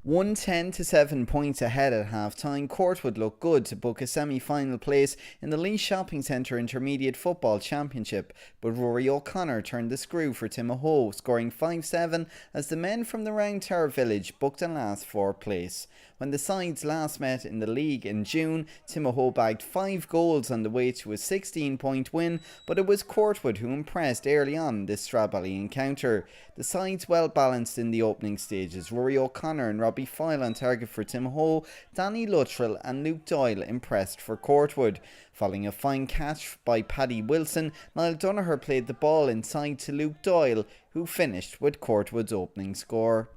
110 to 7 points ahead at half-time, Courtwood looked good to book a semi-final place in the Lee Shopping Centre Intermediate Football Championship, but Rory O'Connor turned the screw for Timahoe, scoring 5-7 as the men from the Round Tower village booked a last fourth place. When the sides last met in the league in June, Timahoe bagged 5 goals on the way to a 16-point win, but it was Courtwood who impressed early on this Stradbally encounter. The sides well balanced in the opening stages. Rory O'Connor and Robbie Foyle on target for Timahoe, Danny Luttrell and Luke Doyle impressed for Courtwood. Following a fine catch by Paddy Wilson, Niall Donoghue played the ball inside to Luke Doyle, who finished with Courtwood's opening score.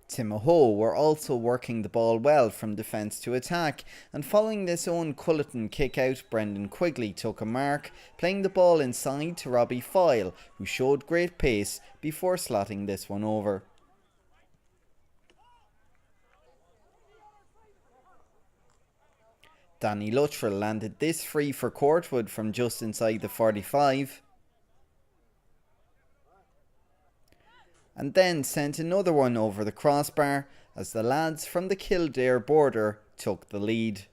Timahoe were also working the ball well from defence to attack, and following this Owen Culleton kick out, Brendan Quigley took a mark, playing the ball inside to Robbie Foyle, who showed great pace before slotting this one over. Danny Luttrell landed this free for Courtwood from just inside the 45. And then sent another one over the crossbar as the lads from the Kildare border took the lead.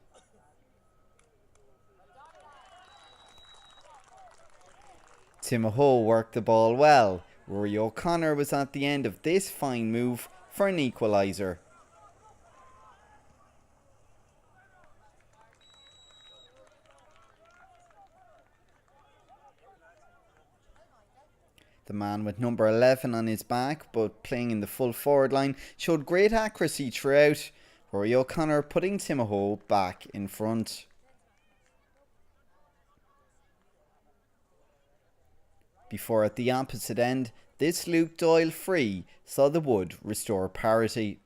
Timahoe worked the ball well. Rory O'Connor was at the end of this fine move for an equaliser. The man with number 11 on his back, but playing in the full forward line, showed great accuracy throughout. Rory O'Connor putting Timahoe back in front. Before at the opposite end, this Luke Doyle free saw the Wood restore parity.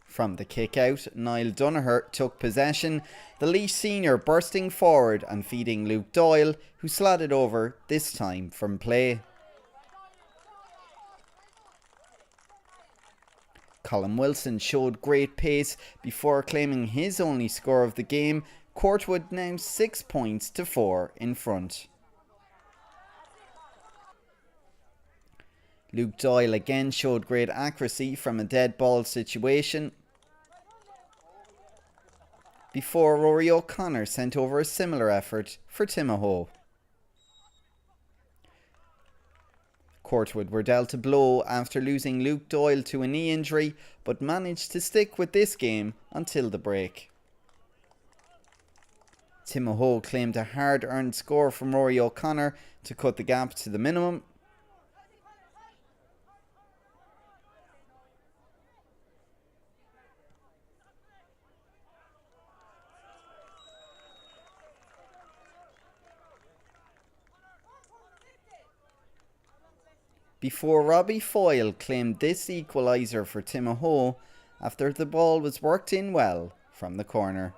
From the kick out, Niall Donoghue took possession, the Laois senior bursting forward and feeding Luke Doyle, who slotted over, this time from play. Colin Wilson showed great pace before claiming his only score of the game. Courtwood now 6 points to 4 in front. Luke Doyle again showed great accuracy from a dead ball situation, before Rory O'Connor sent over a similar effort for Timahoe. Courtwood were dealt a blow after losing Luke Doyle to a knee injury, but managed to stick with this game until the break. Timahoe claimed a hard-earned score from Rory O'Connor to cut the gap to the minimum. Before Robbie Foyle claimed this equaliser for Timahoe after the ball was worked in well from the corner.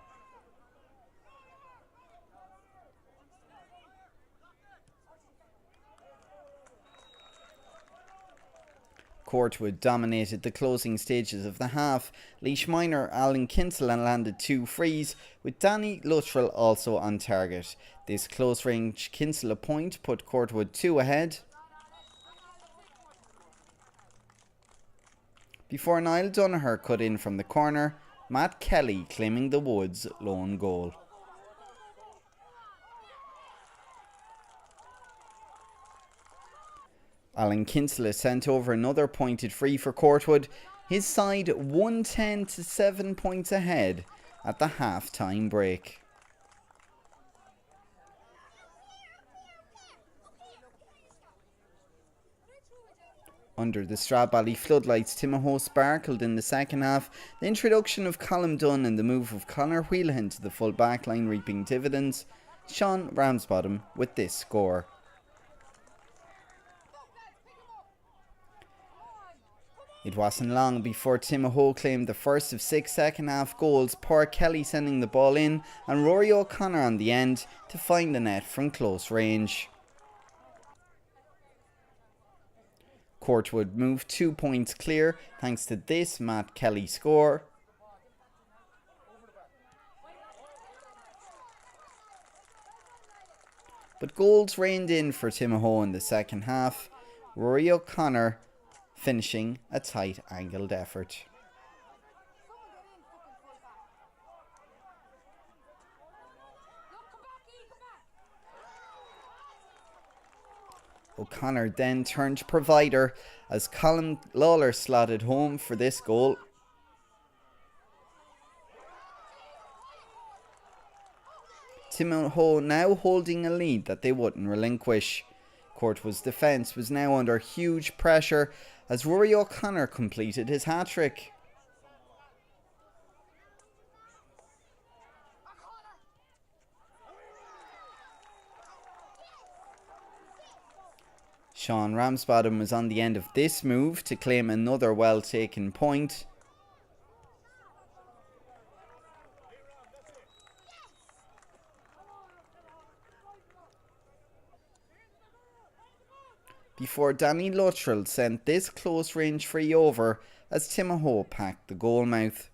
Courtwood dominated the closing stages of the half. Laois minor Alan Kinsella landed 2 frees, with Danny Luttrell also on target. This close-range Kinsella point put Courtwood 2 ahead, before Niall Donoghue cut in from the corner, Matt Kelly claiming the Woods' lone goal. Alan Kinsella sent over another pointed free for Courtwood, his side 110 to 7 points ahead at the half-time break. Under the Stradbally floodlights, Timahoe sparkled in the second half. The introduction of Colm Dunn and the move of Conor Wheelahan to the full back line reaping dividends. Sean Ramsbottom with this score. It wasn't long before Timahoe claimed the first of 6 second half goals, poor Kelly sending the ball in and Rory O'Connor on the end to find the net from close range. Courtwood moved 2 points clear thanks to this Matt Kelly score. But goals rained in for Timahoe in the second half, Rory O'Connor finishing a tight angled effort. O'Connor then turned provider as Colin Lawler slotted home for this goal. Timahoe now holding a lead that they wouldn't relinquish. Courtwood's defence was now under huge pressure as Rory O'Connor completed his hat-trick. Sean Ramsbottom was on the end of this move to claim another well-taken point. Before Danny Luttrell sent this close-range free over as Timahoe packed the goalmouth.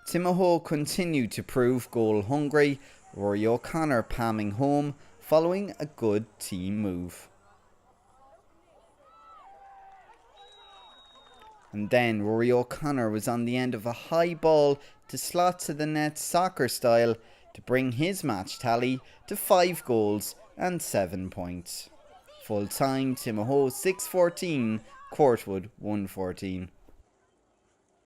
Timahoe continued to prove goal-hungry, Rory O'Connor palming home following a good team move. And then Rory O'Connor was on the end of a high ball to slot to the net soccer style to bring his match tally to 5 goals and 7 points. Full time Timahoe 6-14, Courtwood 1-14.